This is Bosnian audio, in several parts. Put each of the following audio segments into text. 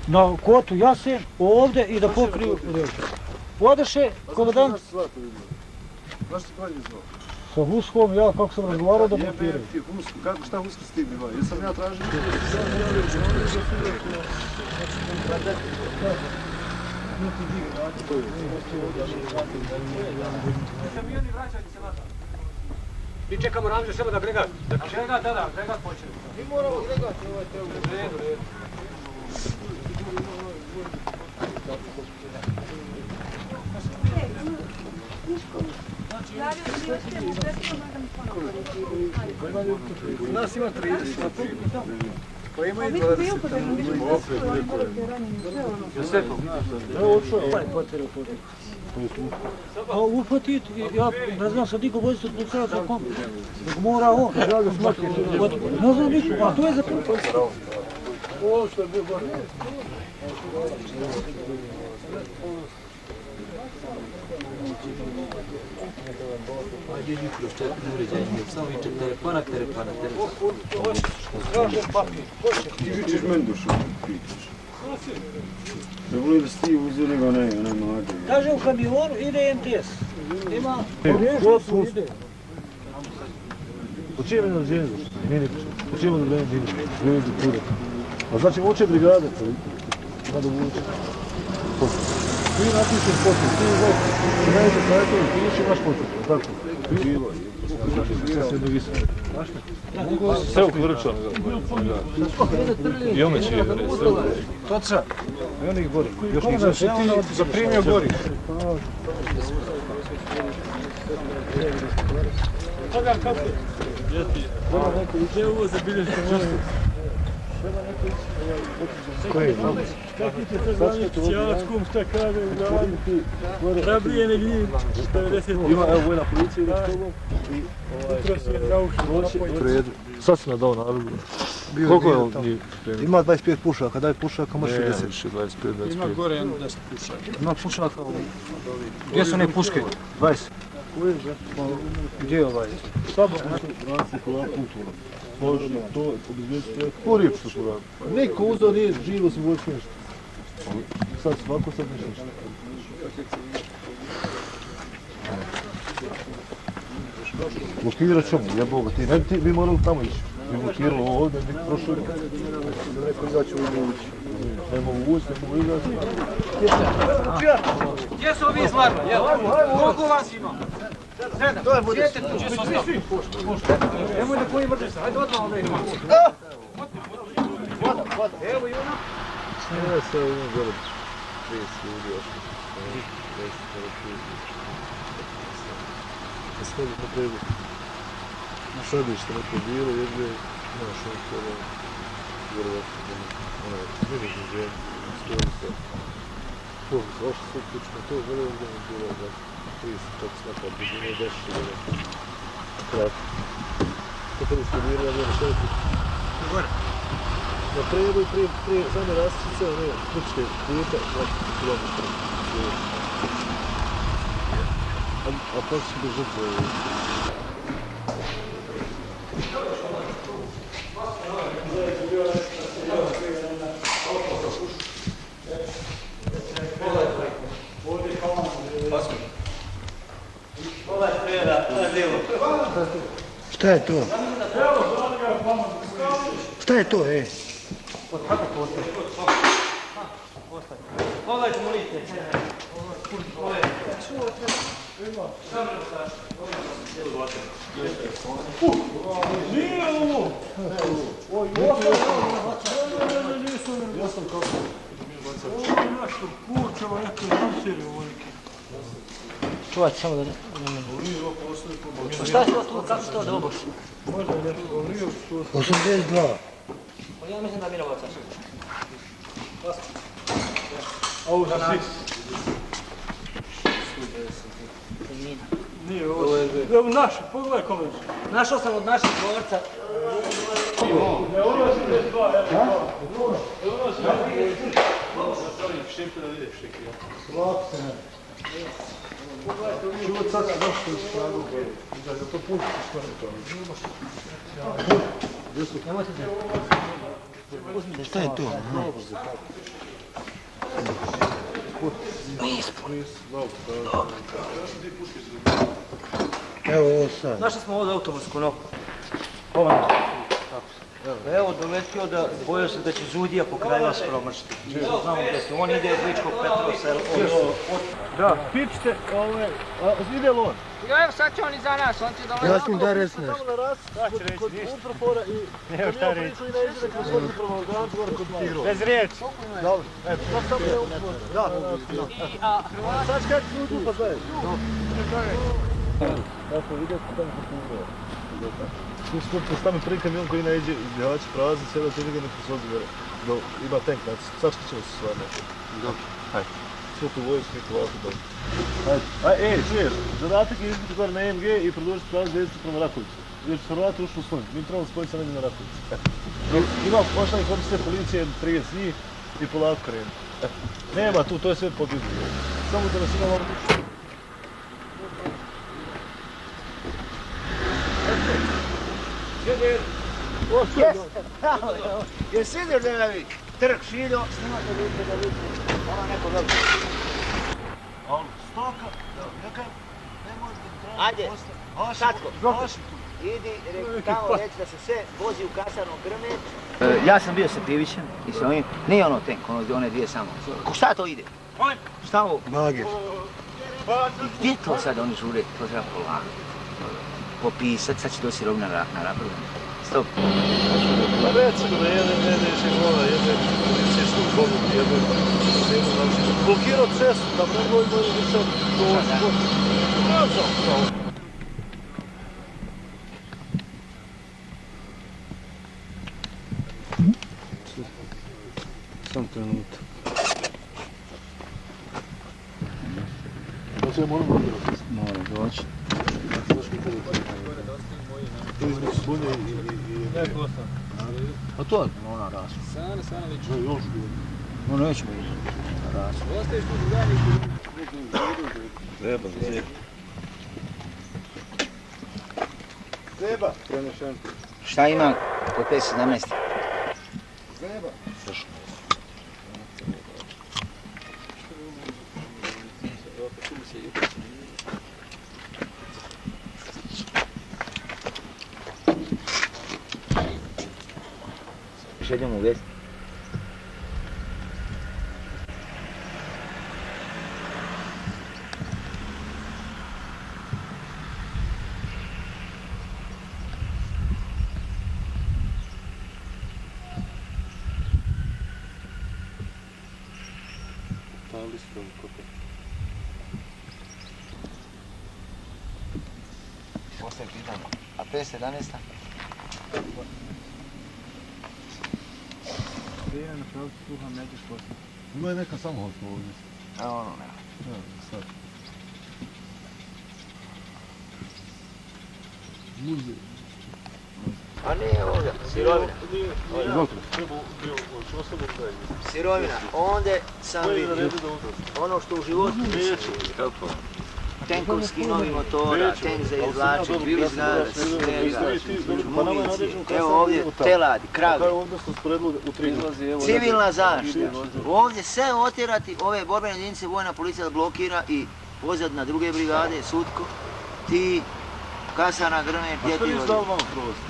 na kotu jase, ovdje i da pokriju reče. Odeše komandant Zašto ti kvalje zvao? sa Huskom, ja kako sam razgovarao da blokiraju. Šta Huska s tim ima? Jesam ja tražio? Kamioni vraćaju se nazad. Mi čekamo Ramža samo da agregat. Da, agregat počne. Mi moramo agregati ovaj te u redu. U nas ima 30. Pa ima i 20. Josefov. Evo odšao je ovaj potjerao potjerao. A uhvatit, ja ne znam sad niko voziti od policajca kom, dok mora on. Ne znam niko, a to je za prvo. Ovo što je bio gore. Ajde iđi kroz četiri uređenje, samo viče telefona. Ti vičeš meni dušu, pitaš. Ne volim da si ti uzeli ga onaj mlađe. Kaže u kamionu ide MTS. Ima Ko ide. Po čijem je naređenje došlo? Nije ni po čijem je naređenje došlo? A znači uče brigade, da vuče. Ti napišeš potpis, ti izvojte, ti najveće savjetovi, ti imaš imaš potpis, tako? Bilo je. Sve jedno visno. Sve u Vrčanu. I ome će je, sve u Vrčanu. Toca. I oni ih bori. Još Kako da si ti zaprimio gori? Gdje je ovo zabilješće moje? Koji je? Kako ti se zvaniš Ćalačkom, šta kaže u gradu? Rabrije ne gljiv, 90. Ima, evo, vojna policija ide s tobom i jutro si je traušio. Sad si nadao narugu. Koliko je ovdje? Ima 25 pušaka, daj pušaka, možeš 10. 25. Ima gore 10 pušaka. Ima pušaka ovdje. Gdje su one puške? 20. Gdje je ovaj? Sabor, Franci, koja kultura. Možda to obizvijesti, ko riječ što su radili? Neko uzao riječ, živo si vojsko nešto. Sad svako sad nešto. Blokirat ćemo, jeboga ti, ne bi ti, vi morali tamo ići. Vi blokirali ovdje, mi prošli. Neko izaći u uvući. Ne mogu ući, ne mogu izaći. Gdje su ovi izvarno? Koliko vas ima? 7. Sjetite tu, gdje su ostali? Nemoj da koji vrde se, hajde odmah ovdje ima. Evo i ona. Ne, sve imam gore. 30 ljudi ošli. Na snogu na prebu. Na sadište neko bilo, jedne, znaš, ono kada gore ono, vidiš žene, stoji se. To, ošli sve kućno, to gledam gdje mi bilo, da 30 čak snakad, dužine 10 godine. Kratko. To kada ste bili, ja gledam šefi. Gore. Na prebu i prije same rastice, ono, kućke puta, 20 km. A pa su bez žrtve. Šta je to? Šta je to, ej? Pogledajte, molite. Nije ovo! Oj, ja sam kako? Ovo je nešto kurčeva, neko je namserio ovolike. Čuvajte samo da ne... Šta je to tu, kako se to doboš? Možda je nešto olio, što... 82. Ja mislim da Mirovac saš. A ovo su svi. Nije ovo. Evo naši, pogledaj kome su. Našao sam od našeg dvorca. Evo ono si 52, evo ono si 52. Malo se stavim šimpe da vidiš šiki. Lako se ne. Život sad je došlo iz snagu gore. Da to pušti stvari to. Nemojte da... Šta je to? Evo ovo sad. Našli smo ovdje autobusku nogu. Evo, doletio da bojao se da će Zudija po kraju vas promršiti. Znamo gdje ste, on ide od Ličkog Petrosa. Da, pičite, ide li on? Evo sad će on iza nas, on će dolaziti. Ja sam da res nešto. Samo na raz, kod Uprofora i kad nije priču i ne izde kroz svoj Uprofora, danas gore kod Tiro. Bez riječi. Dobro, eto, sad samo je Uprofora. Da, sad će kako su tu pa znaš. Tako, vidjeti tamo kod Tiro. Tu skupno stavim prvi kamion koji nađe iz Bjehaća prazni, sada će njega neko svozi gore. Ima tank, znači, sačkat ćemo se stvarno. Dobro. Hajde. Sve tu vojsku i ovako dobro. Hajde, čuješ, zadatak je izbiti gore na EMG i produžiti pravac desnicu prema Rakovicu. Jer su Hrvati ušli u slunj, mi trebamo spojiti sa negdje na Rakovicu. Ima poštanih opisne policije, 30 njih i polako krenu. Nema tu, to je sve podizno. Samo da nas ima malo tiče. Jesi vidio da je trg Šiljo, snimate vidite da vidite, ona neko dobro. Ali stoka, neka, ne možete tražiti. Ajde, Satko, idi tamo reći da se sve vozi u kasarnom Grme. Ja sam bio sa Krivićem i sa ovim, nije ono tank, one dvije samo. Šta to ide? Šta ovo? Bagir. Gdje to sad oni žure? To treba polako. Popisat, sad će doći rovna na raprodu. Stop. Pa recimo da jedan nedeće gola, jedan policijsku zlogu, jedan policijsku naučinu. Blokirao cestu, da mnogo imaju više dođu. Sam trenutak. Da se ja moram odbirati. Mora doći. Između Slunja i... Neko ostane. A to je ona rasla. Sana lično. No, još bi. No nećemo ići. Rasla. Ostaješ tu drugani. Zeba, zeba. Zeba! Prenešen. Šta ima kod 517? Zeba! Šta idemo u vest? Postoje pitanje. A 517? Prije na pravcu sluham nećeš poslati. Ima je neka samohodka ovdje. A ono ne. Ja, sad. Muzej. A nije ovdje, sirovina. Izvolite. Sirovina, ondje sam vidio. Ono što u životu nisam vidio. Tenkovski novi motora, tank za izvlačenje, izgada, snega, munici. Evo ovdje teladi, kravi. Ovdje smo spredili u 3. Civilna zaštita. Ovdje sve otjerati, ove borbene jedinice, vojna policija da blokira i pozad na druge brigade, Sutko, ti, kasarna Grme, A što nisi dao malo provosti?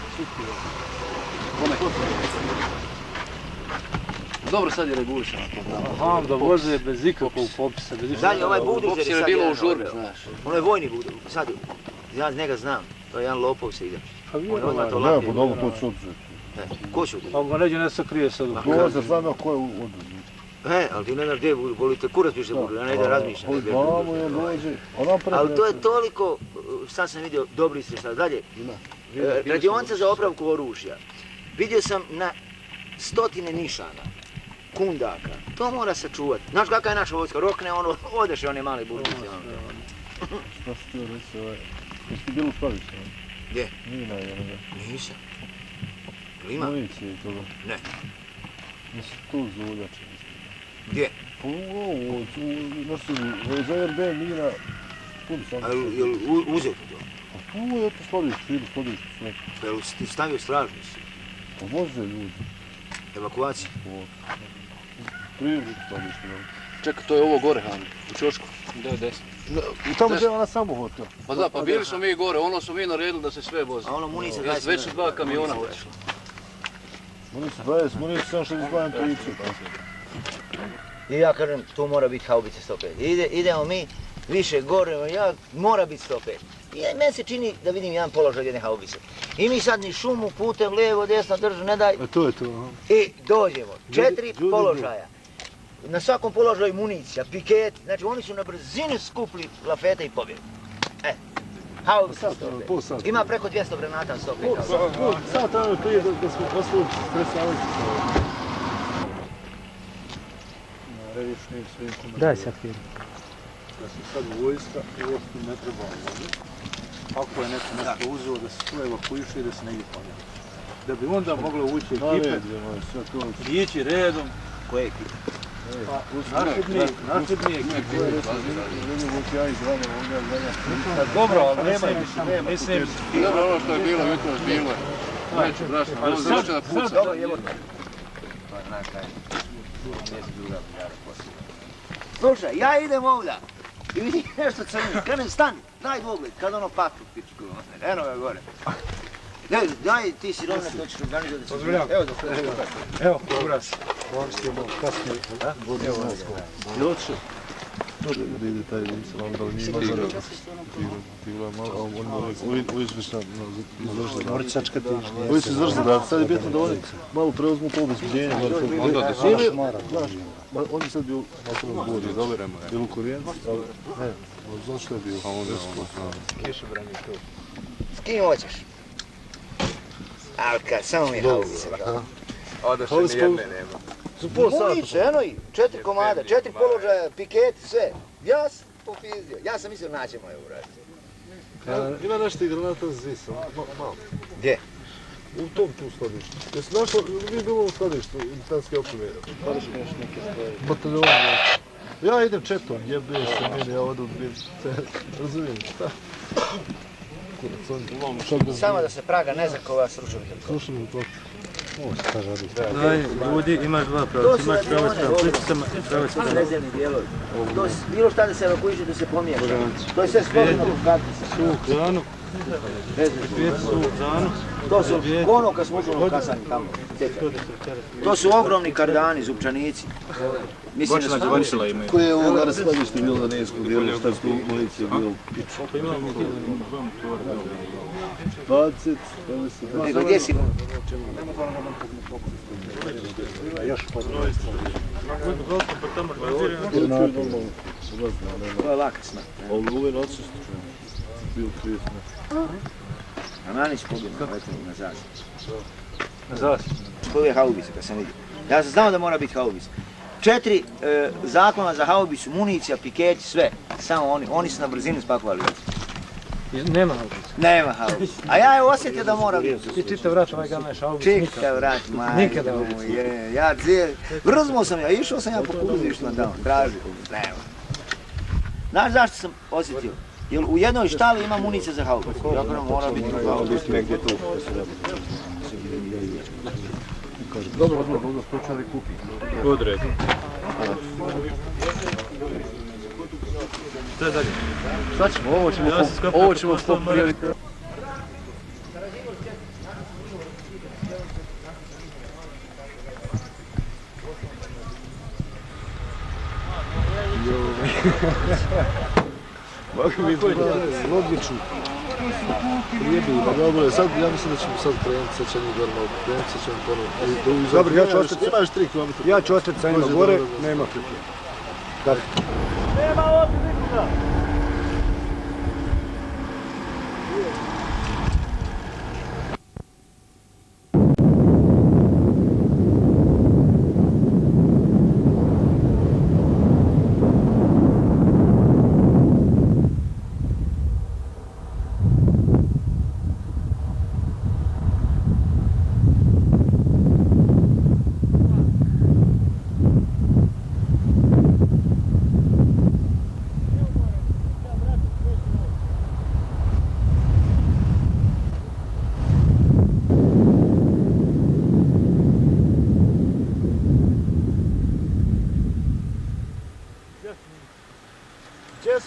Dobro, sad je regulišeno to. Aha, da voze bez ikakvog popisa, bez ikakvog... Dalje, ovaj buduzer Popis je je sad bilo jedan u žurbi, odveo. znaš. Ono je vojni buduzer, sad, ja njega znam, to je jedan lopov se ide. Pa On je odmah vjerovatno. to Ne, lapio. pa dobro, to će oduzeti. Ko će udati? Pa ga neđe ne sakrije sad. Dolaze, znam ja ko je oduzeti. Ali ti ne znaš gdje budu, bolite kurac piše budu, ja ne idem razmišljam. gdje budu. Vamo je dođe, a napred... Ali to je toliko, sad sam vidio, dobri ste sad dalje. Radionica za opravku oružja. Vidio sam na stotine nišana, kundaka. To mora se čuvati. Znaš kakva je naša vojska? Rokne ono, odeše one male burnice. Šta si ti reći, jesi ti bilo spraviš? Gdje? Mina je onoga. Nisam. Jel ima? Municije i toga. Ne. Jesu tu zuljače. Gdje? Pa ovo, za RB mina, pun sam. A jel uzeo ti to? Pa tu je to skladište, sve. Pa jel ti stavio stražnici? Pa voze ljudi. Evakuacija? Priježu skladište, Čekaj, to je ovo gore, Hani, u Čošku. Da, desno. I tamo gdje je ona samo hotel. Pa da, pa bili smo mi gore, ono smo mi naredili da se sve vozi. A ono municija Ja već su 2 kamiona otišla. Municija 20, municija 762 priču. I ja kažem, tu mora biti haubice 105. Idemo mi više gore, mora biti 105. I meni se čini da vidim jedan položaj jedne haubice. I mi sad ni šumu, putem, lijevo, desno, držu, ne daj. To je to, aha. I dođemo, 4 položaja. Na svakom položaju municija, piketi, znači oni su na brzini skupili lafete i pobjegli. Haubica 105. Ima preko 200 granata 105. Samo tamo prije da smo poslali stresavajući se. Revišnim svim komentarima. Daj sad film. Da se sad vojska uopšte ne treba ovdje. Ako je neko nešto uzeo da se tu evakuiše i da se negdje pomjeri. Da bi onda moglo ući ekipe i ići redom. Koje ekipe? Naši dni ekipe. Dobro, ali nema više, mislim. Dobro, ono što je bilo, jutro je bilo. Neću, brašno, dođe da puca. Dobro, jebo. Slušaj, ja idem ovdje i vidim nešto crno, krenem stani, daj dvogled, kad ono paklu pičku, eno ga gore. Daj ti si rovno to ćeš organizati da se zbog. Evo da se zbog. Evo, obraz. On što je malo kasnije. Evo, Jel će? Vidi taj salon da li nije malo. Tigla malo, oni su već na zržu. Morat sačkati. Oni su zržu, da sad je bitno da oni malo preuzmu to obezbeđenje. Onda da se naš mara. On je sad bio na tom govorio, bilo u Korijencu, ali ne, znaš što je bio? A onda je ono, Kišobrani tu. S kim hoćeš? Ali kad, samo mi haubice. Odaše nijedne nema. su pola sata. Munice, eno i 4 komada, 4 položaja, piketi, sve. Ja sam popizdio, ja sam mislio naći moje uraditi. Ima nešto i granata zvisa, malo. Gdje? U tom tu skladištu. Jesi našao, nije bilo u skladištu, militanske opreme. Bataljona. Ja idem četom, jebe se meni, ja odu razumijem, šta? Samo da se Praga ne zakova s ručovitom. Slušam to. Ovo se kaže radi. Daj, ljudi, imaš dva pravca, imaš pravac pravac. To su rezervni dijelovi. Bilo šta da se evakuiše, da se pomiješa. To je sve sklopljeno u kartici. Suh, zanu. Suh, zanu. To su ono kad smo ušli u kasani tamo. To su ogromni kardani, zupčanici. Mislim da su završila imaju. Koje je ovoga raskladište bilo na Nejskom dijelu, šta su municije bilo? 20, 20. Gdje si? Još podrojstvo. To je laka smrt. Ali ove noći bio 30 metara. A Manić poginuo, letom na zasi. Na zasi. To je haubica kad sam vidio. Ja sam znao da mora biti haubica. 4 zakona za haubicu, municija, piketi, sve. Samo oni su na brzinu spakovali. Nema haubica. Nema haubica. A ja je osjetio da mora biti. I čitav vrat ovaj ga neš haubica. Čitav vrat, Nikada majko haubica. moje. Ja vrzmo sam ja, išao sam ja po kuzištima tamo, tražio. Nema. Znaš zašto sam osjetio? Jer u jednoj štali ima municija za haubicu. Ja kažem, mora biti haubica. Negdje tu. Dobro, da spočali kupi. Odred. Šta ćemo? Ovo ćemo poprijaviti. Logično. Dobro, sad ja mislim da ćemo sad krenuti, sad ćemo gore malo krenuti, sad ćemo ponovno. Dobro, ja ću ostati. Imaš 3 km. Ja ću ostati sa njima gore, nema priprije. Nema ovdje nikoga!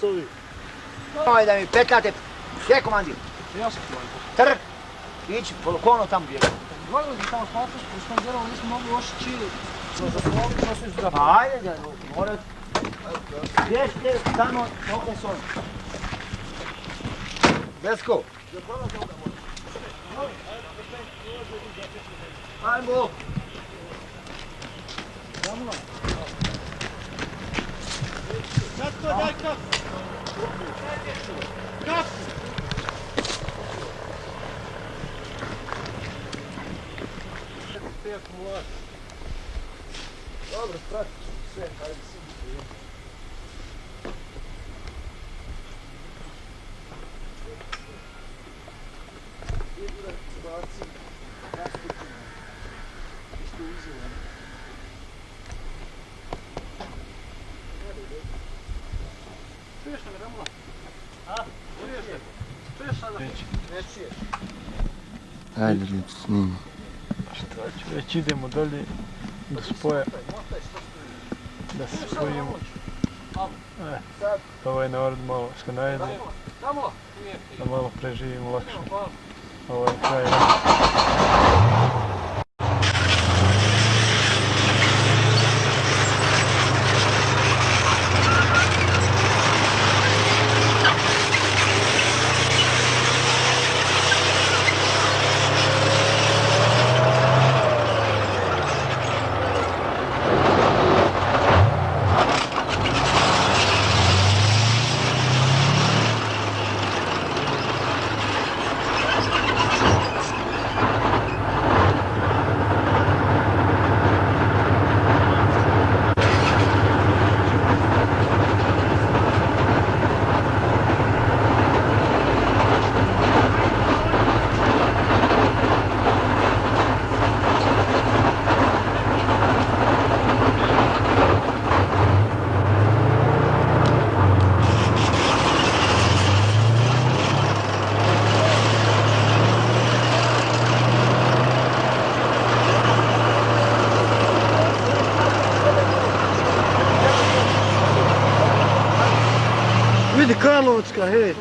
pasovi. Ovaj da mi petljate. Gdje je komandir? Ja sam komandir. Trk. Ići, kono tamo bježi. Gledali smo tamo status, u svom djelom nismo mogli ošići. To su izdrapili. Ajde, da, mora... Bježite tamo, ovdje s ovim. Besko. Ajmo. Kako, daj kako. Kako? Dobro, pratit ću sve, hajde sigurno. Figura baci, nastupimo. Isto uzelo. Čuješ me, Ramula? A? Čuješ me? Čuješ sada? Ne čuješ. Ajde, ljudi, snimi. Šta ću, već idemo dalje do spoja. Da se spojimo. Ovaj narod malo se najede, da malo preživimo lakše. Ovaj kraj. Vidi Karlovska, hej.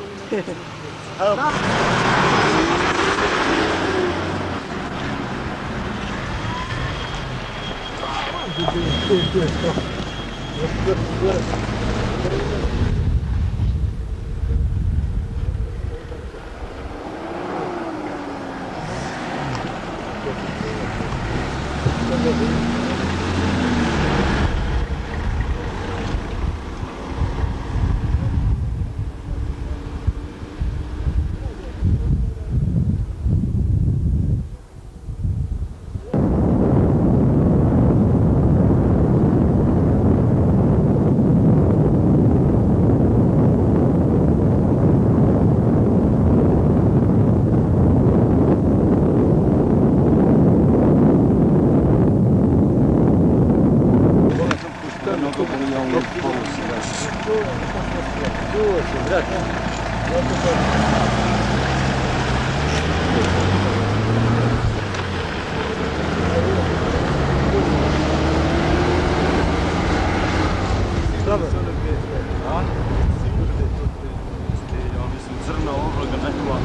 Crna obloga, nekova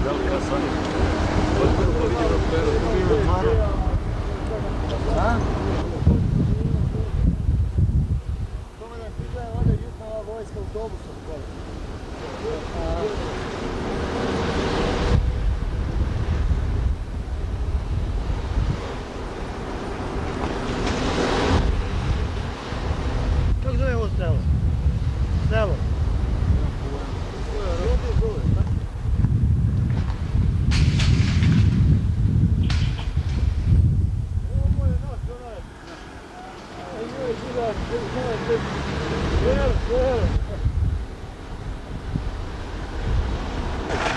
velika sada. Kako zove ovo selo? Selo.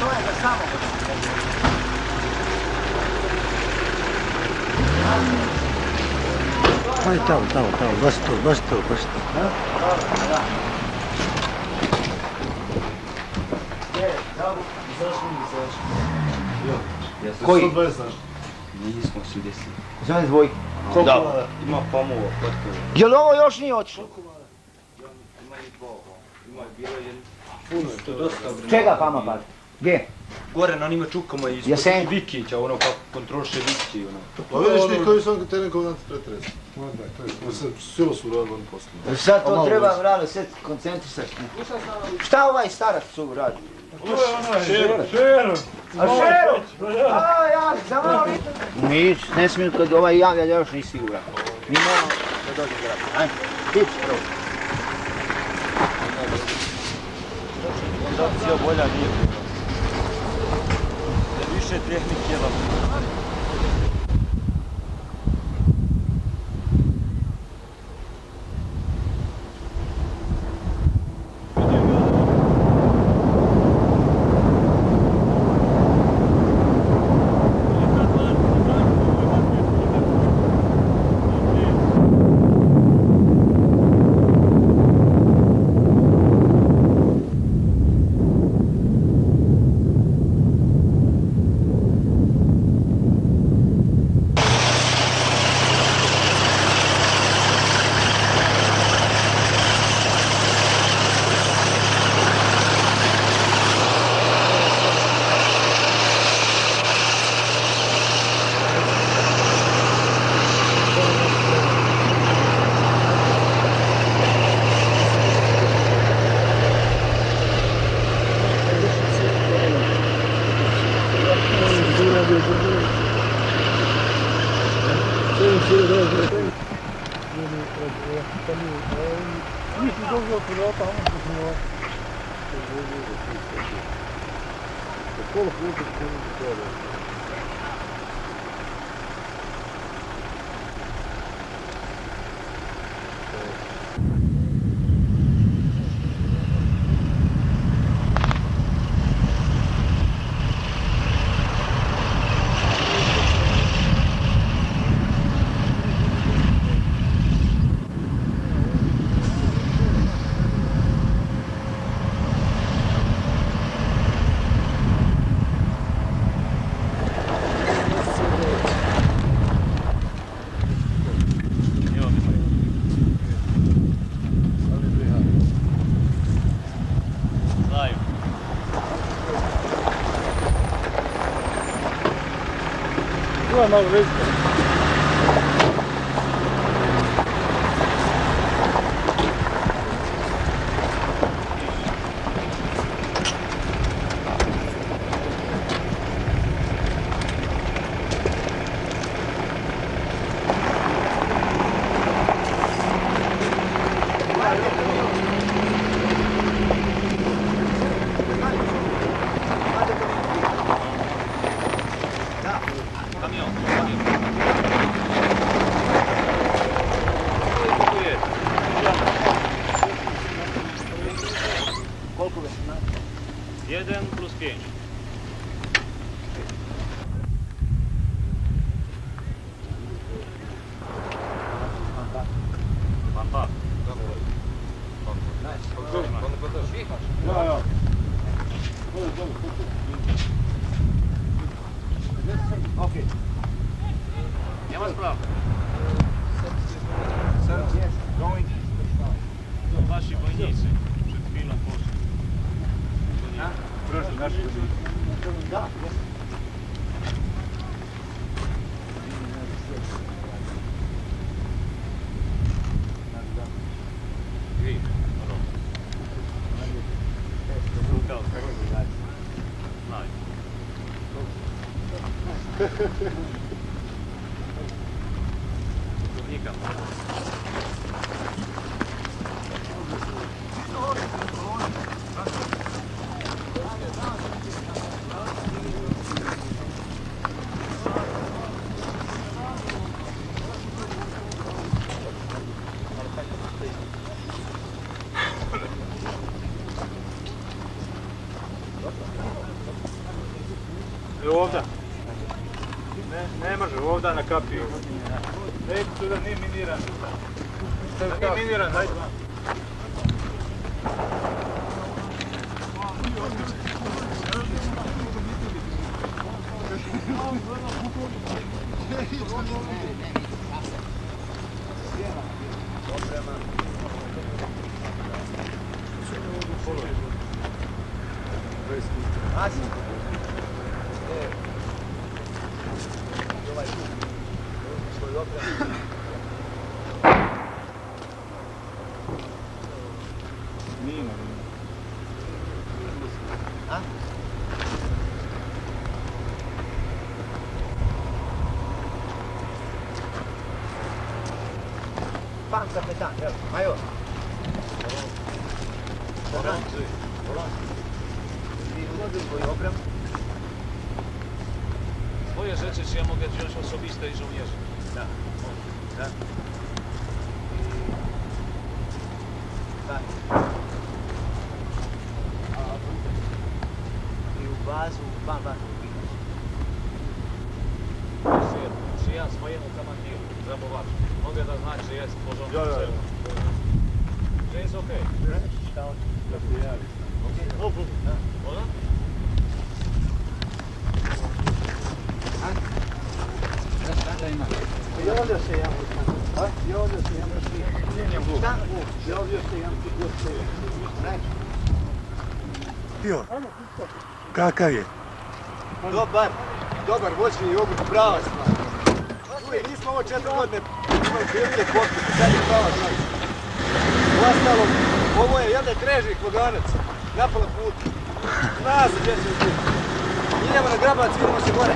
To je za samo. Aj tamo, baš to. Koji? 120 znaš. Nismo svi desili. Zove dvojke. Da, ima pamuva, potpuno. Jel ovo još nije otišlo? Ima i 2. Čega fama pada? Gdje? Gore na onima čukama iz Jasenko. Vikića, ono kako kontrolše Vikići, ono. Pa vidiš ti koji su teren kod nas pretres. Silo su radili oni poslije. Sad to treba, vrale, sve koncentrisati. Šta ovaj starac tu radi? Šero! A Šero! A ja, za malo Nić, ne smiju kad ovaj javlja, ja još nisi siguran. Mi moramo da dođe grad. Ajde, tips prvo. Opcija bolja nije. Više tehnike vam. Malo već. Ovdje. Ne može, ovdje na kapiju. Ej, tuda nije miniran. Nije miniran, hajde. Asim. Ovaj tu. Svoj oprem. Pan kapetan, evo, major. Volan. Svoj oprem. Swoje rzeczy, czy ja mogę wziąć osobiste i żołnierzy? Da. Da. Tak. I u bazu, van ubijać. Czy ja swojemu komandiru, zawołaczu, mogę zaznać, że jest w porządku? Że jest okej. Ona? Javlja se jedan. Javlja se jedan. Šta? Javlja se jedan. Pio, kakav je? Dobar voćni jogurt, prava stvar. Čuj, nismo ovo 4 godine imali prilike popiti, sad je prava stvar. Uostalom, ovo je jedan trežnik loganac, napala puta. Zna se gdje se uzeti. Idemo na Grabac, vidimo se gore.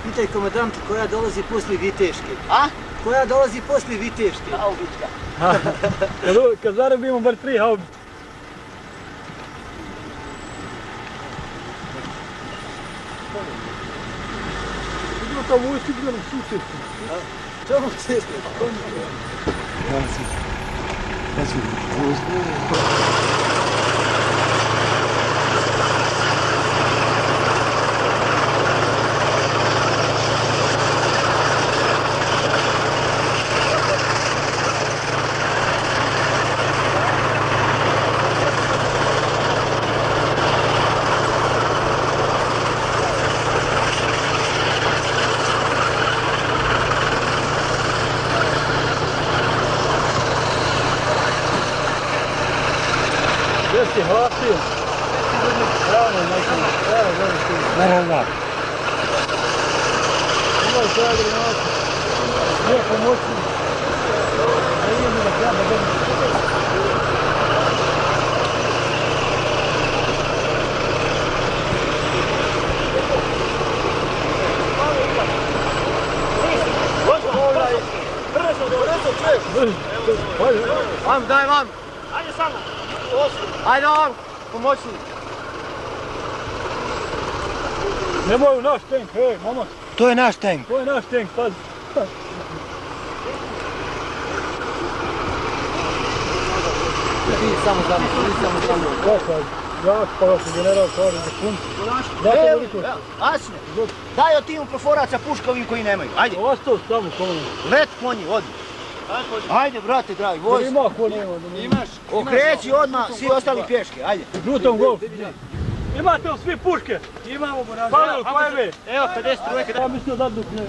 Pitaj komandantu koja dolazi poslije Viteške. A? Koja dolazi poslije Viteške. Haubička. Kad zarobimo bar 3 haubice. Idemo tamo vojsku, idemo na susjedku. Čemu se? Gdje si hvatio? Ravno, naravno. Imao koja granata. Nije pomoćni. Ne idem da kraba dobro. Vam, daj vam. Ajde samo. Ajde vam, pomoćnik. Nemoj u naš tank, hej, momak. To je naš tank. To je naš tank, pazi. Vidi samo tamo. Kako, jak pa se general kaže za punci. Asne, daj od timu proforaca puška ovim koji nemaju. Ajde. Ostao tamo komunalno. Let konji, odi. Ajde, brate, dragi, vozi. Ima ko nema. Imaš. Okreći odmah, svi ostali pješke, ajde. Žutom golf. Imate li svi puške? Imamo, Borazi. Pavel, pojme. Evo, 50 trojke. Ja mislio da dok ne.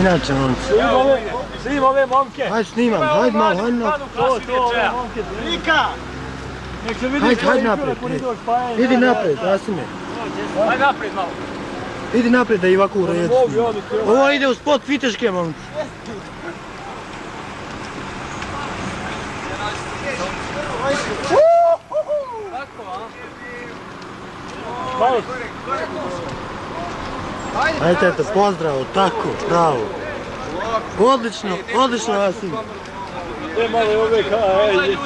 Inače, momci. Snim ove momke. Hajde snimam, hajde malo, hajde malo. To, ove momke. Rika! Nek se vidi Hajde naprijed. Idi naprijed, Rasime. Hajde naprijed malo. Idi naprijed da i ovako u redu. Ovo ide u spot Viteške, momci. Ajde, eto, pozdrav, tako, bravo. Odlično, odlično, Rasim. Gdje malo ove kaj,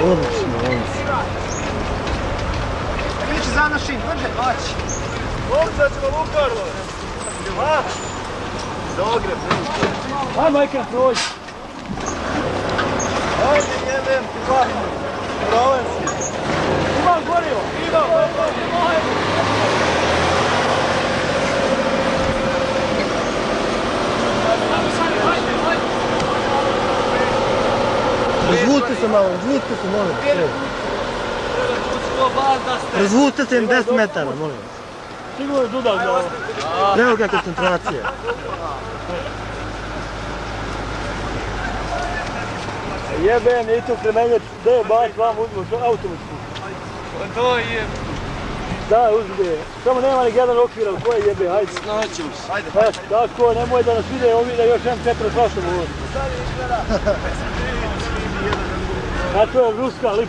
Odlično, momci. Ići za našim, brže, baći. Ovdje ćemo Vukarlo. Zagreb, Aj, majka, prođi. ajde, jebem ti vahnu. Provenci. Imam gorivo, imam. Razvudite se malo, razvudite se, molim. Razvudite se im 10 metara, molim. Sigurno je dudak za ovo. Evo ga koncentracija. Jebem, i tu premenjati, gdje je baš vam uzmu autobusu. To je... Da, uzme. Samo nema ni jedan okvira, ko je jebe, hajde. Snaćemo se. Hajde. Tako, nemoj da nas vide, ovi da još jedan Petra Svašom ovdje. A to je ruska lik.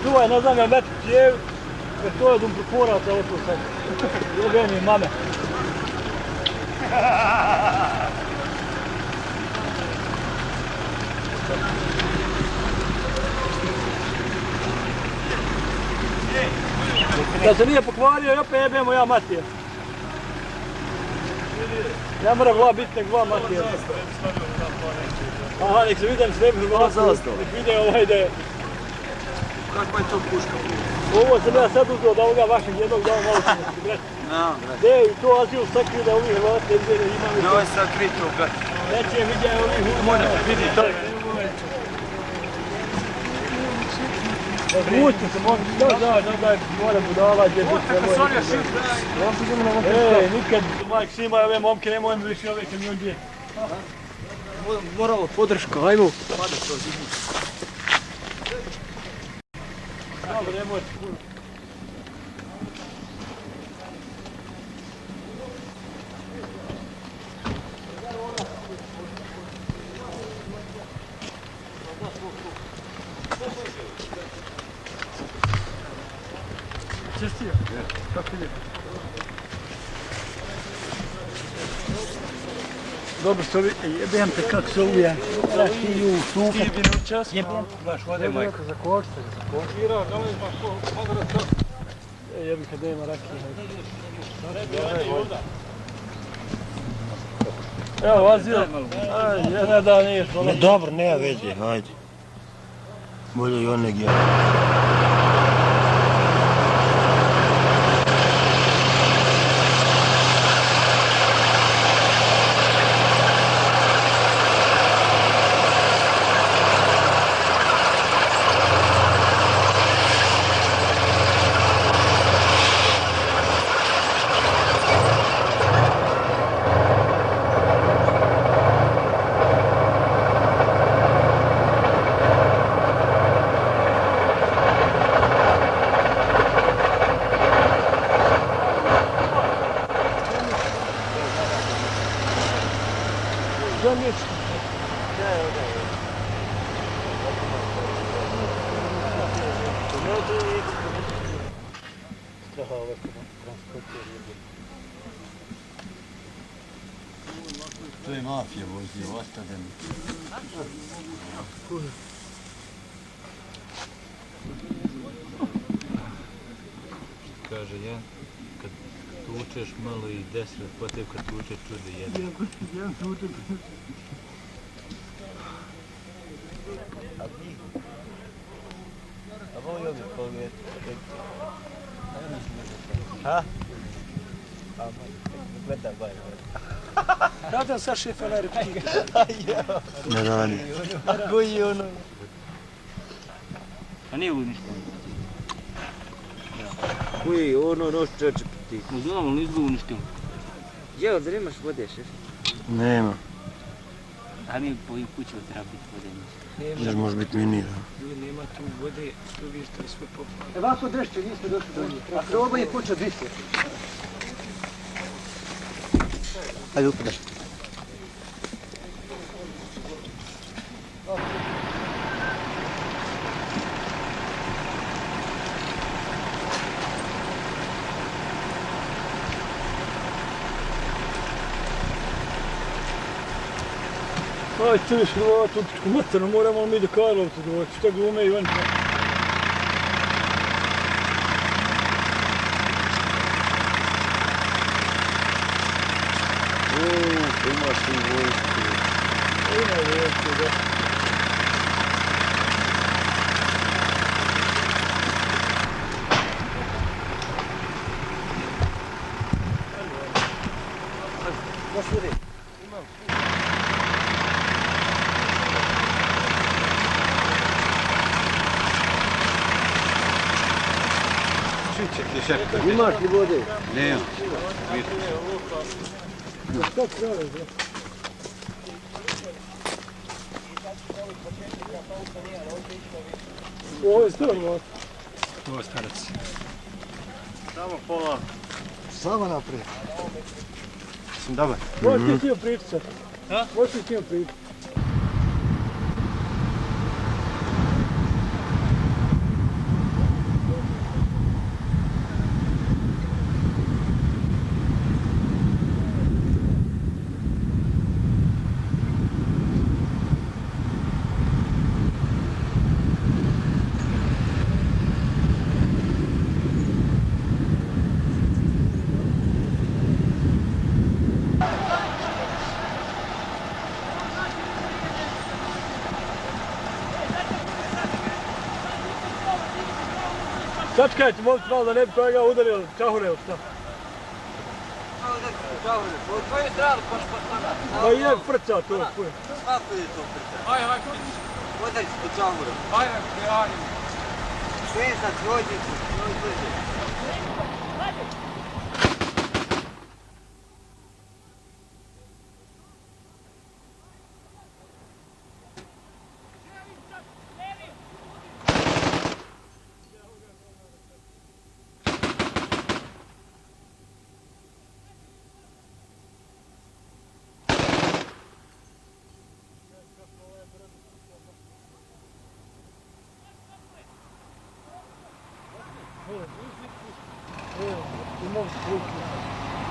Čuvaj, ne znam, ja metu cijev, jer to je dumproporaca ovo sad. Jebe mi mame. Da se nije pokvario i opet jebemo ja Matija. Ja moram vlad biti nek vlad Matija. Aha, nek se vidim s nebi vlad. Nek vide ovaj da je... Kakva je to puška? Ovo sam ja sad uzeo da ovoga vašeg jednog dao malo ćemo, brate. Gdje je to azil sakriju da ovih Hrvata ne vide da imam... Ne, ovo je sakrito, brate. Neće vidje ovih Moram, vidi to. Odvučite se, da, moram budala gdje biti. Kako se on je šit, Ej, nikad, Majk Sima, ove momke, nemojmo više ove kamion dje. Moramo podrška, ajmo. Dobro, nemojte puno. Čestio? Kako ide? Dobro se ovi, jebem te kak se uvija. Ti u šuka. Ti bi ne učas? Jebem. Baš vode, majko. Za košta, za košta. Ira, da li imaš mogu da to? Jebim kada ima rakije. Evo, vazio. Jedan dan nije. Dobro, nema veze, hajde. Bolje i one gdje. To je mafija vozio, ostade mi. Kaže, ja, kad tučeš malo i 10 potem kad tučeš čude jedan. Jedan tučeš. A ovo je ovdje pogled. Ha? Gleda baj. Radan sa šefa na repike. Ne radi. Koji je ono? A nije u ništa. Koji, ono noć čeče ti. Ne znam, ali izgu uništio. Jel, da nemaš vode, šef? Nema. A mi po ovim kućima treba biti vode. Još može biti minira. Ljudi, nema tu vode, tu vi ste sve popali. Ovako drešće, niste došli do njih. A proba je kuća biti. Ajde upadaš. Aj, čuješ Hrvata, utičku materno, moramo mi do Karlovca doći, šta glume i van. Imaš i vojsku. Ima vojsku, da. Imaš li vode? Nema. Šta treba, da? Ovo je staro, vod. Ovo je starac. Samo pola. Samo naprijed. Sam dobar. Možeš ti s njim pričati sad? Možeš ti s njim pričati? Sačekajte, momci malo da ne bi kolega udario čahure, šta? U tvoju stranu pošpatana. Pa je frca to. Kako je to prca? Ajde, Udari se po čahuru. ajde, prijavim. Sve za tvojnicu. Imam slučaj.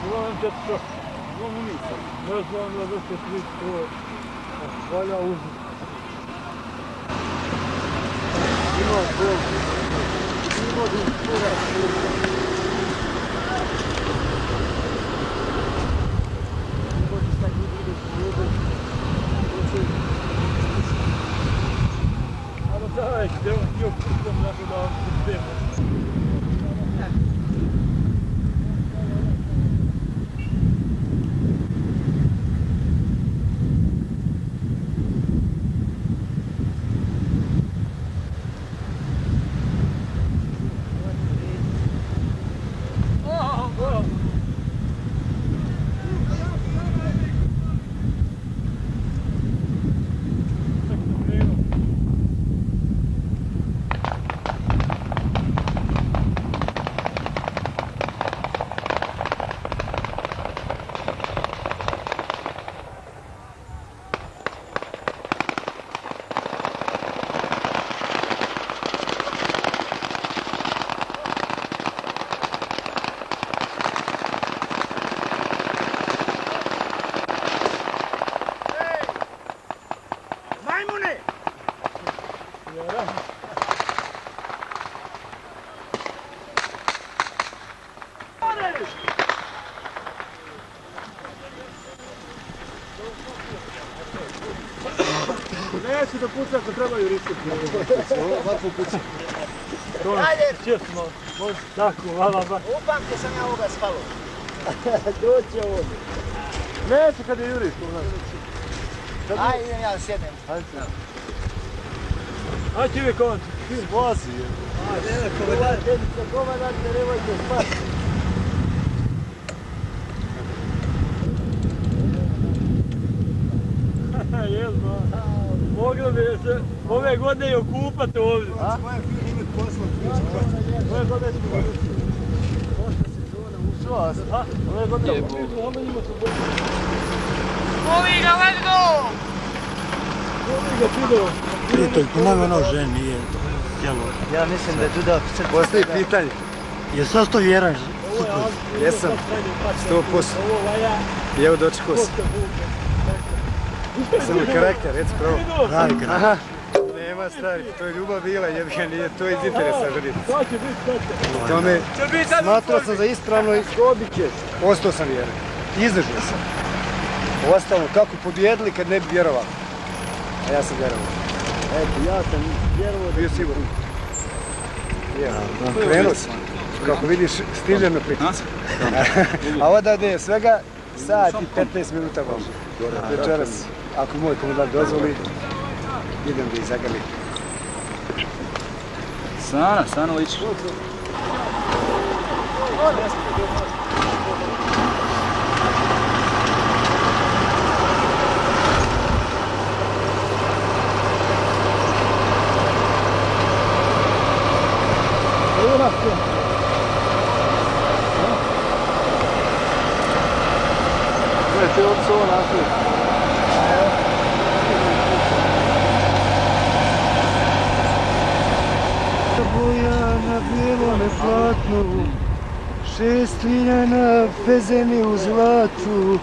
Imam M4. Imam unica. Ne znam da vrste 300. Valja uzeti. Ima koliko. Ima duktora. Ama daj, gdje vam htio pustom nakon da vam se spremno. Neću da pucam kad trebaju riskati. Ovako pucam. Ajde! Često malo. Može tako, hvala ba. Upamte sam ja ovoga spalo. Doće ovo. Neću kad je juriš. Ajde, idem ja da sjednem. Ajde ti vi konci. Vozi. Komandante, nemojte spati. Jezno. Moglo bi se ove godine i okupati ovdje. Moje firme imati posla. Ove godine smo posle sezona ušla. Ove godine imamo se bolje. Movi ga, let's go! Prijatelj, pomagao ono ženi, nije htjelo. Ja mislim da je tu da Postoji pitanje. Jesi ostao vjeran? Jesam. 100%. I evo dočekao sam. Sam li karakter, reci pravo. Pravi karakter. Aha. Nema stvari, to je ljubav bila, jebiga nije, to je iz interesa vidjeti. Tome, smatrao sam za ispravno i ostao sam vjeran. Izdržao sam. Ostalo, kako pobjedili kad ne bi vjerovali. A ja sam vjerovao. Eto, ja sam vjerovao Bio siguran. Krenuo sam. Kako vidiš, stiljeno pritica. A ovdje je svega sat i 15 minuta vožnje. Večeras, ako moj komandant dozvoli, idem da izagali. Sana liči. Ti ovdje se ovo naslije. Boja na bijelome platnu, 6 ljiljana vezeni u zlatu,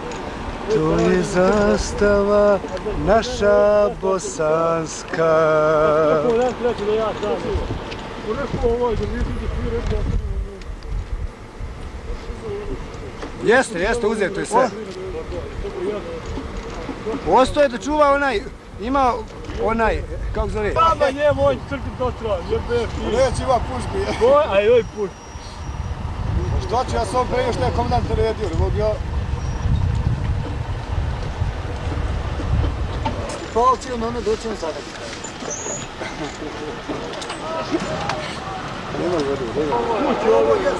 to je zastava naša bosanska. Jeste, uzeto je sve. Ostoje da čuva onaj, ima onaj, kako zove? Baba njemu, on crkvi to treba, jebe fi. Neće ima puški. A joj puški. Što ću, ja sam prije što je komandant naredio, ne mogu ja... Palci ili ono doći na sada. Nema vodi, nema. Kući ovo je.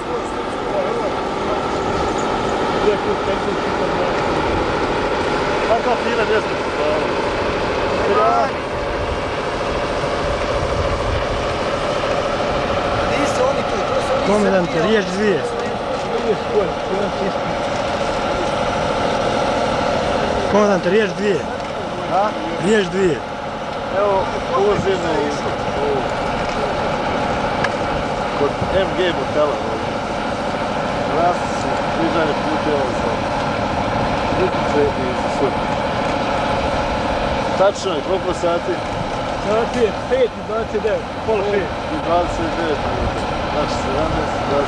Kakva fina mjesta. Nisu oni tu, to su oni... Komandante, riješ dvije. Komandante, riješ dvije. Riješ dvije. Evo, ulazimo kod MG motela ovdje. Rasti su križanje puteva za Ljubice i za Sud. Tačno je, koliko sati? Sati je 5 i 29, pola 5. I 29 minuta. Znači 17, 29.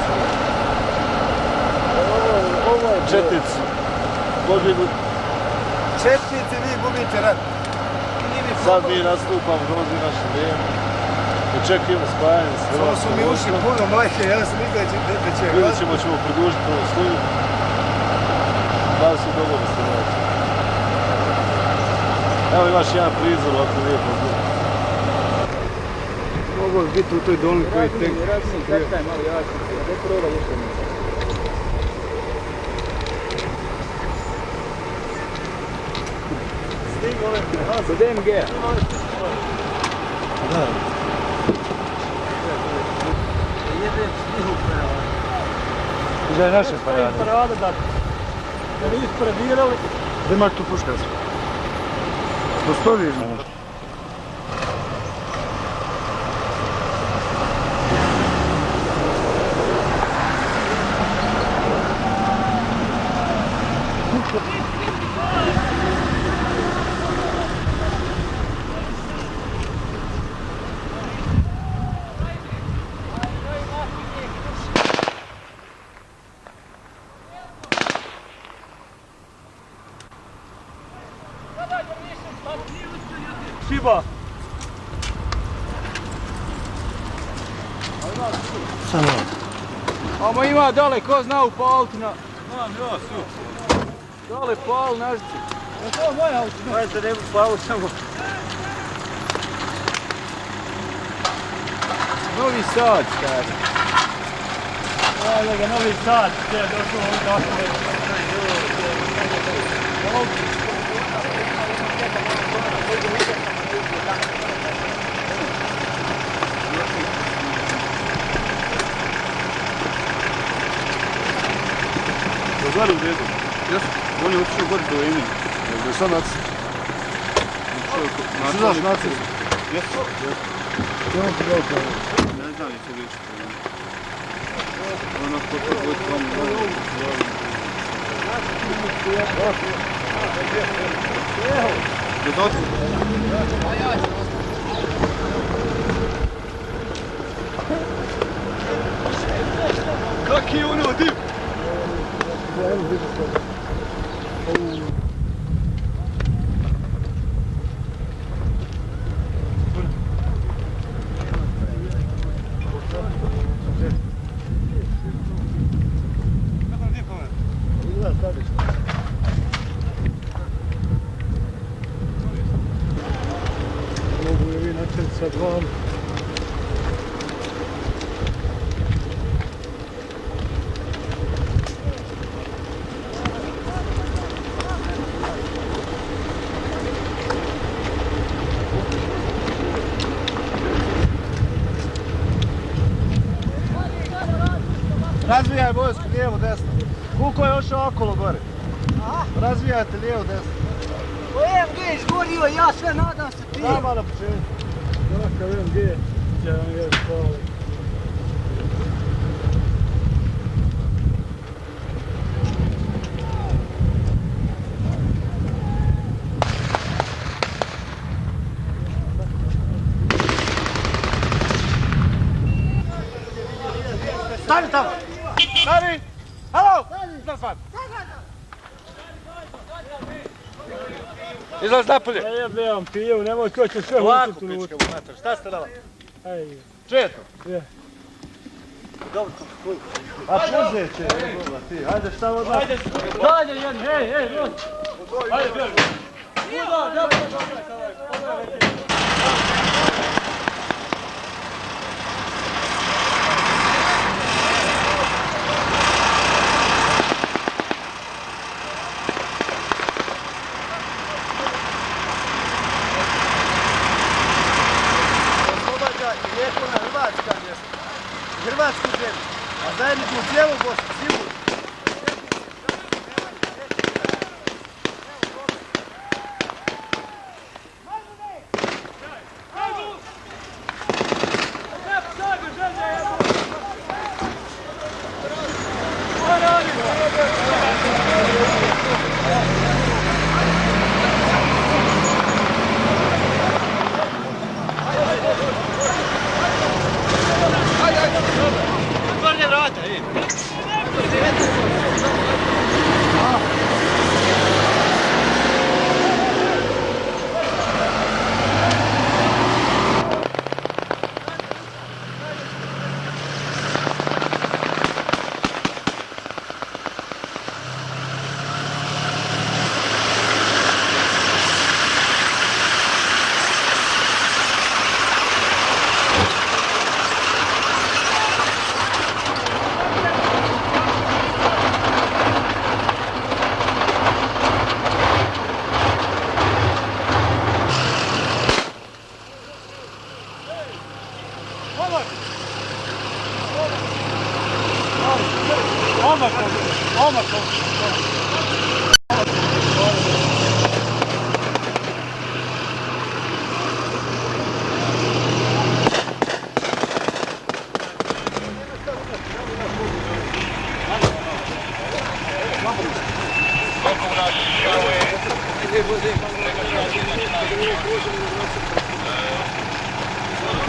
Ovo je četnici. Pobjegu. Četnici, vi gubite rat. Sad mi nastupamo, dolazi naše vrijeme. Očekujemo spajanje s Samo su mi uši puno mleke, ja sam mislio da će... Vidjet ćemo produžiti ovu sluju. Da li su dobro da se vraći. Evo imaš jedan prizor, ovako lijepo zbog. Mogu biti u toj dolni koji je tek... Kod MG-a. Da. Da je naše parade. Parada da nisu paradirali. Gdje imaš tu puškac? Postoviš? Šiba. Samo. Amo ima dole, ko zna upaliti na... Znam ja, su. Dole pal nažice. Je to moj auto? Možete ne bi palo samo. Novi Sad, stari. Evo ga, Novi Sad, gdje je došao ovdje dakle. Zari u redu. Jesu. On je otišao gore do Emina. Da je sad nacis. Ti znaš nacis? Jesu. Što on ti dao kao? Ne znam, jesu više. Ono kako je tamo. Kaki je ono dip? Mogu je vi načeti sa dvom. Razvijaj vojsku lijevo, desno. Koliko je ošao okolo gore? Razvijajte lijevo, desno. OMG izgorio, ja sve nadam se ti. Nama na početku. Onaka vidim gdje je. Ja vam je spali. Stani tamo! Stani! Halo! Izlaz van! Izlaz napolje! Ja jebam pijevu, nemoj to će sve Ovako učiti unutra. pička mater, šta ste dala? Ajde. Četo? Je. Dobro, kuj. A puže će, ti, ajde šta od nas? Ajde, dalje jedan, hej, dođi. Ajde, bježi. Oslobađa i lijepo na Hrvatska mjesta. Hrvatsku zemlju, a zajednicu u cijelu Bosnu, sigurno.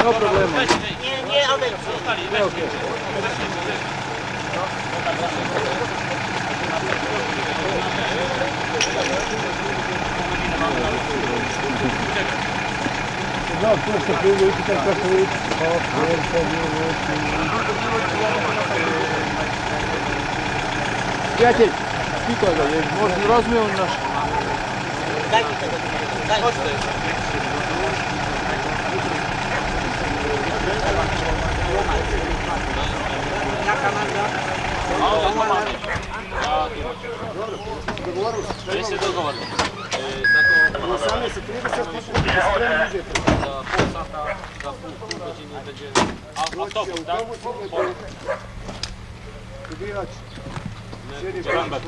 No problema. Nie, ale Okay. Da, to se prije i tako kako je. Prijatelj, pitaj ga, je možda razumije on naš? daj mi to. Daj mi to. Gdje se dogovorimo? 18:30 spremni uđete. Za pol sata, za pol godziny będzie autobus, tak? Kubivač. Sjedi Rambert.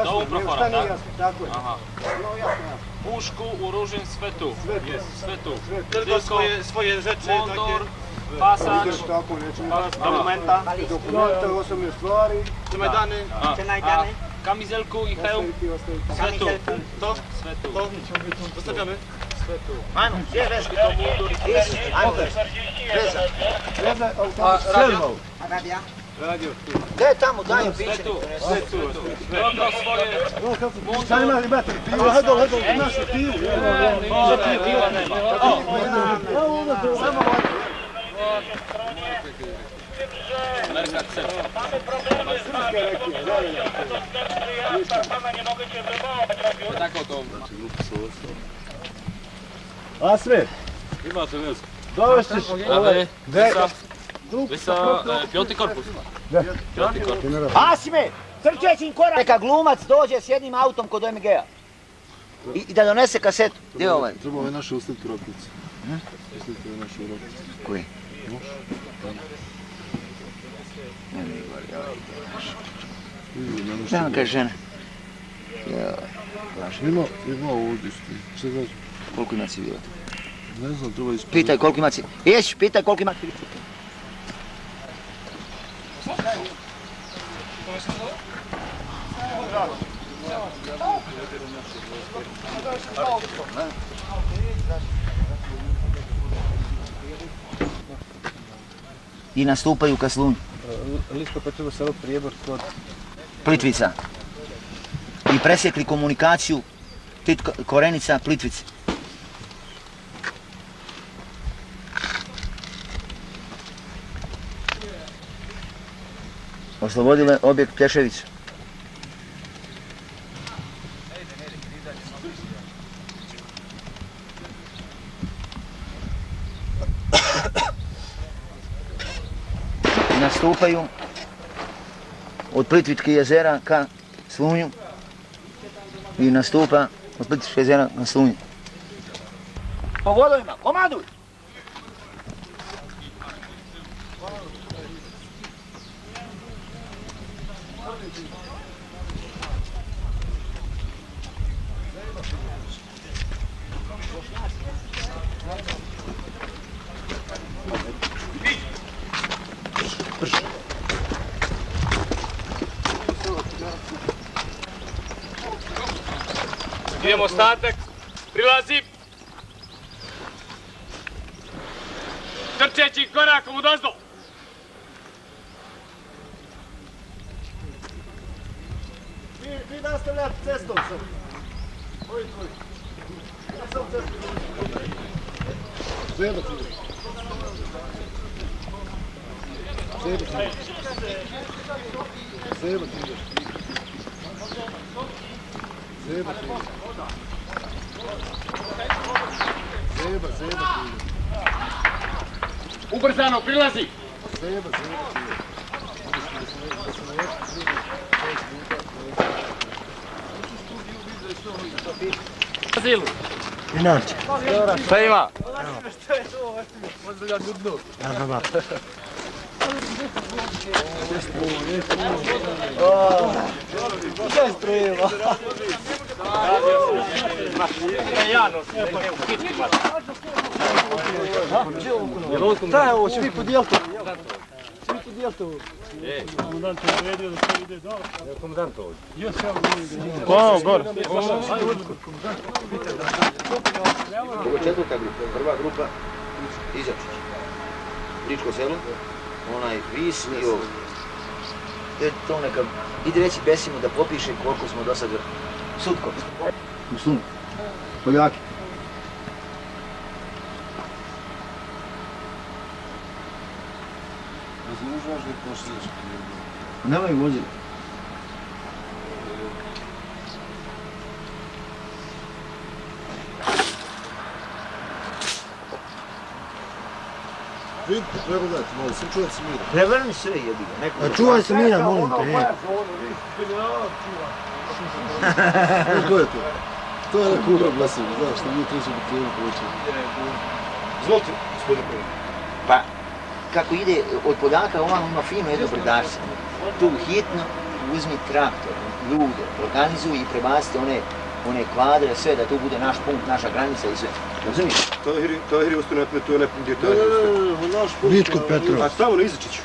Do Umprofora, tak? Tako je. Aha. No jasno. Puszku, uróżyn, svetu. Svetu. Jest, svetu. Tylko swoje rzeczy, mundur, pasać, Tako nećemo. dokumenta, Dokumenta, osobne stvari. čemedany, a kamizelku i hełm, svetu. To? Svetu. Zostawiamy? Svetu. Ajmo, gdje je veza? To mundur i Ajmo, veza. Radio. Gdje je tamo, daj piće. svetu. Svetu. Dobro svoje mundur. Sad ima imate pivo, hajde, naše pivo. Piva nema. Merkat se. Tako to. Asme, Imate vezu. dovešćeš Ale, Visa, pjoti korpus. Pjoti korpus. Asime, trčećim korak. Neka glumac dođe s jednim autom kod OMG-a. I da donese kasetu. Gdje je ovaj? Treba ove naše usliti rokice. Usliti ove naše rokice. Koji? Šta vam kaže žena? Ima ovdje sti. Šta znači? Koliko ima civila? Ne znam, treba ispred. Pitaj koliko ima civila. Ješ, pitaj koliko ima civila. I nastupaju ka Slunju. Lisko Petrovo selo Prijebor kod Plitvica. I presjekli komunikaciju Korenica Plitvice. Oslobodile objekt Plješević. Nastupaju od Plitvičkih jezera ka Slunju i nastupa od Plitvičkih jezera na Slunju. Po vodovima, komanduj! Idemo ostatak, prilazi. Trčeći korakom odozdo. Vi nastavljate cestom sad. Ovi tvoji. Ja sam cestom. Zeba ti ide. Zeba ti ide. Zeba ti ide. Zeba ti ide. Zeba ti ide. Ubrzano, prilazi. Zeba ti ide. Zilu. Inače. Šta ima? Šta je ovo, će vi podijeliti? Će vi podijeliti ovo? Komandant je naredio da sve ide dole. Komandant ovdje. Još ja ovdje. Ko, gor. Ovo je četvrta grupa, prva grupa Izačić. Ličko selo, onaj Vis i ovo. To neka, ide reći Besimu da popiše koliko smo do sada Sutko. U Slunju. Poljaki. Razlužaš da pošliješ. Nemaju vozili. Vidite, pregledajte, malo, sam čuvat se mira. Prevrni sve, jebi ga. Neko... A čuvaj se mira, molim te, ne. Ko je to? To je neko ugrad na sebi, znaš, što nije treći bitrijenu počeo. Izvolite, gospodine Pojene. Pa, kako ide od Poljaka, ovamo ima fino jedno brdašće. Tu hitno uzmi traktor, ljude, organizuj i prebacite one kvadre, sve da tu bude naš punkt, naša granica i sve. Razumiješ? Tahiri ostane na to ne detalje. Naš punkt... Vitko Petrov. A tamo na Izačiću.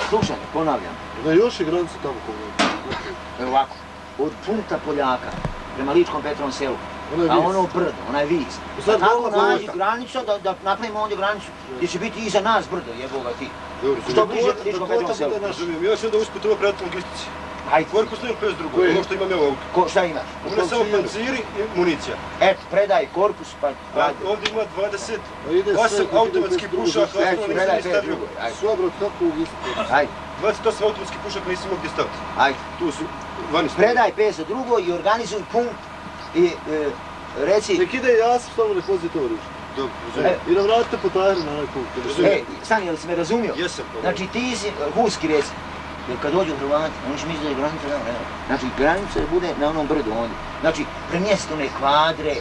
Slušaj, ponavljam. Da još je granica tamo koga. Evo ovako, od punkta Poljaka prema Ličkom Petrovom selu, a ono brdo, onaj vis. Tako nađi granicu, da napravimo ovdje granicu gdje će biti iza nas brdo, jeboga ti. Što bliže Ličkom Petrovom selu. Ja sam da usput ovo predati logistici. Hajde. Korpus nema bez drugo, ono što imam ja u autu. Šta imaš? Ovdje samo panciri i municija. Eto, predaj korpus pa... Ovdje ima 28 automatskih pušaka, ostalo nisam ni stavio. Sobrat, kako u istu? Ajde. 28 automatskih pušaka nisam imao gdje staviti. Ajde. Tu su vani stavili. Predaj peso drugo i organizuj punkt i reci... Nek ide Jasip, samo nek vozi to oružje. Dobro, I da vratite po Tahiru na onaj punkt. Stani, jel si me razumio? Jesam. Znači ti si, Huski reci, jer kad dođu Hrvati, oni će misliti da je granica tamo, ne. Znači granica bude na onom brdu ondje. Znači premjesti one kvadre,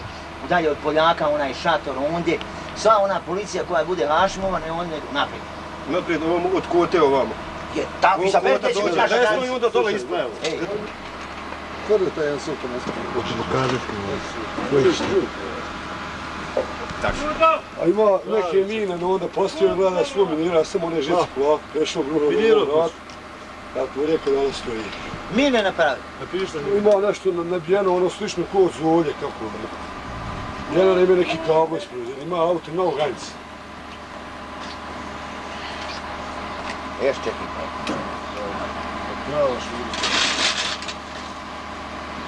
dalje od Poljaka onaj šator ondje, sva ona policija koja bude Hašimova, ne ondje naprijed. Naprijed ovamo, od kote ovamo. Je, tako i sa Berte će biti naša granica. I onda dole ispred. Kada je taj jedan supa nastavio? Hoćemo kažete, A ima neke mine, no onda postoje gleda svo minira, samo one žice polako, prešao grubo na vrat. Tako je rekao da ono stoji. Mine napravi. Ima nešto nabijeno, ono slično ko od zolje, kako ono. Jedan ima neki kabel isprođen, ima auto, ima u granici. Još čekaj. Prava švirica.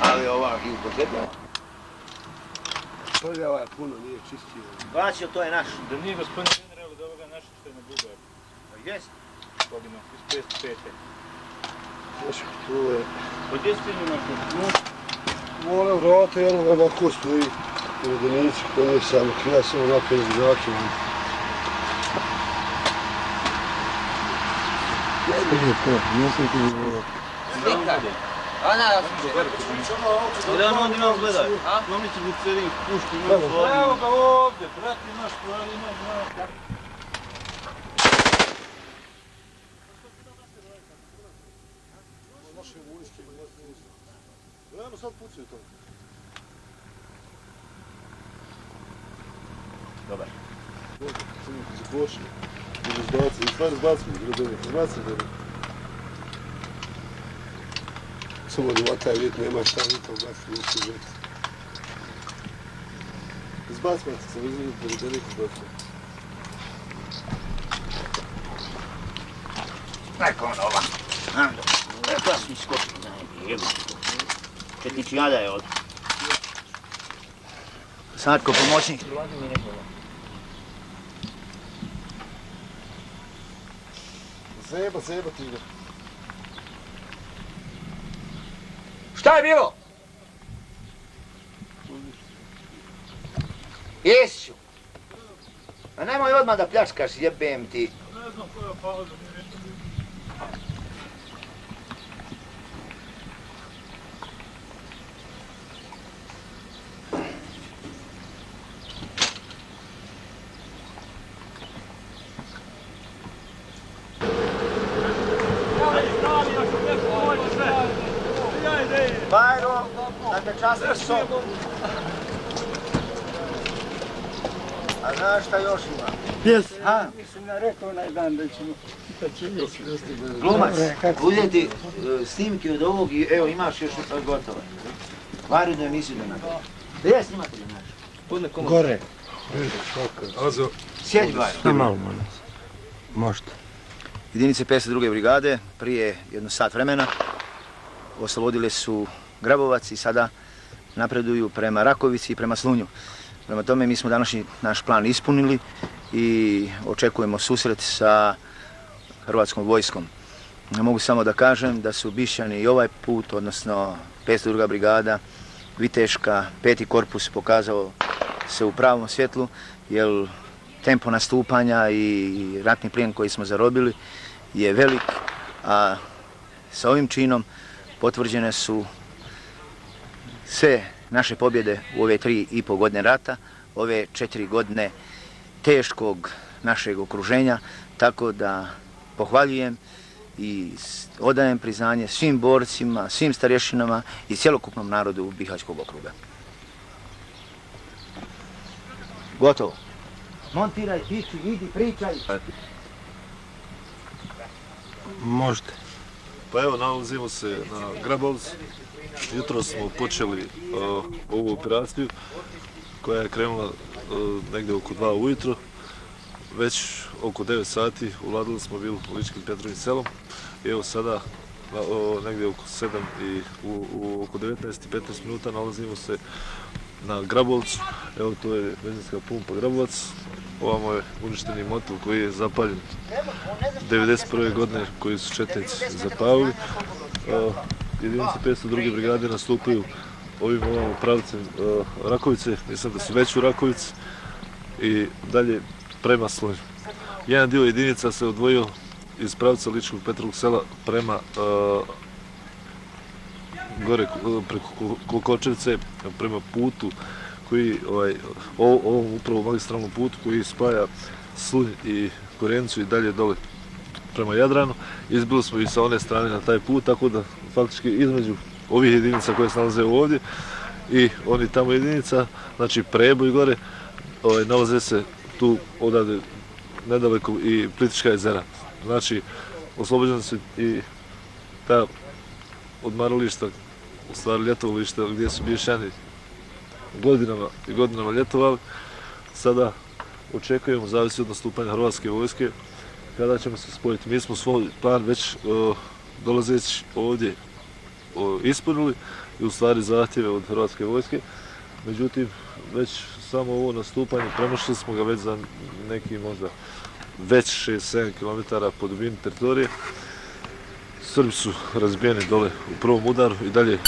Ali ovak i upotrebljava. Prljava je puno, nije čistio. Vacio, to je naš. Da nije gospodin general od ovoga našeg što je na Bugaru. Jest. Poginuo, iz 55. Znaš, to je... Pa gdje ste njima što? Mora vrata, jedno ovako stoji. U jedinici, ko nije samo krija, samo napred izgračima. Nije to, nisam ti govorio. Slika. Ona, Gdje on ovdje nas gledaj? Oni će biti sredin pušti, ima stvari. Evo ga ovdje, prati naš stvari, ima znaka. Naše vojske, gledajmo sad pucaju to. Dobar. Započne. I stvari zbacimo, zbacimo. Samo da ovakav vjet nema šta vita ugasiti, nisu vjet. Zbacimo se, uzmimo da je neko zbacimo. Neko ono ova. Ando. Ja sam iskočio za neki jebu. Četnić jada je ovdje. Sadko, pomoćnik. Zeba ti ide. Šta je bilo? Jesiću. A nemoj odmah da pljačkaš, jebem ti. Ne znam koja pauza. Bajro, da te častim sobom. A znaš šta još ima? Jes. Mislim ja rekao onaj dan da ćemo... Glumac, uzeti snimke od ovog i evo imaš još gotovo. Varidnu emisiju da napravi. Gdje je snimatelj naš? Gore. Azo. Sjedi Bajro. Šta malo, molim. Možete. Jedinice 52. brigade prije jedno sat vremena oslobodile su Grabovac i sada napreduju prema Rakovici i prema Slunju. Prema tome mi smo današnji naš plan ispunili i očekujemo susret sa hrvatskom vojskom. Mogu samo da kažem da su Bišćani i ovaj put, odnosno 52. brigada, Viteška, 5. korpus pokazao se u pravom svjetlu, jer tempo nastupanja i ratni plijen koji smo zarobili je velik, a sa ovim činom potvrđene su sve naše pobjede u ove 3,5 godine rata, ove 4 godine teškog našeg okruženja, tako da pohvaljujem i odajem priznanje svim borcima, svim starješinama i cjelokupnom narodu Bihaćkog okruga. Gotovo. Montiraj, piši, idi, pričaj. Možete. Pa evo, nalazimo se na Grabovcu. Jutro smo počeli ovu operaciju koja je krenula negdje oko 2 ujutro. Već oko 9 sati uladili smo bili u Ličkim Petrovim selom. I evo sada negdje oko 7 i oko 19 i 15 minuta nalazimo se na Grabovcu. Evo, to je benzinska pumpa Grabovac. Ovamo je uništeni motor koji je zapaljen 1991. godine, koji su četnici zapalili. Jedinice 502. brigade nastupaju ovim pravcem Rakovice, mislim da su već u Rakovici i dalje prema Slunju. Jedan dio jedinica se odvojio iz pravca Ličkog Petrovog sela prema gore preko Klokočevce, prema putu koji, ovom upravo magistralnom putu koji spaja Slunj i Korenicu i dalje dole prema Jadranu. Izbili smo i sa one strane na taj put, tako da faktički između ovih jedinica koje se nalaze ovdje i oni tamo jedinica, znači Preboj gore, nalaze se tu odavde nedaleko i Plitvička jezera. Znači, oslobođena su i ta odmarališta, u stvari ljetovališta gdje su Bihaćani godinama i godinama ljetovali. Sada očekujemo, zavisi od nastupanja Hrvatske vojske, kada ćemo se spojiti. Mi smo svoj plan već dolazeći ovdje ispunili i u stvari zahtjeve od Hrvatske vojske. Međutim, već samo ovo nastupanje, premašili smo ga već za neki možda već 6-7 km po dubini teritorije. Srbi su razbijeni dole u prvom udaru i dalje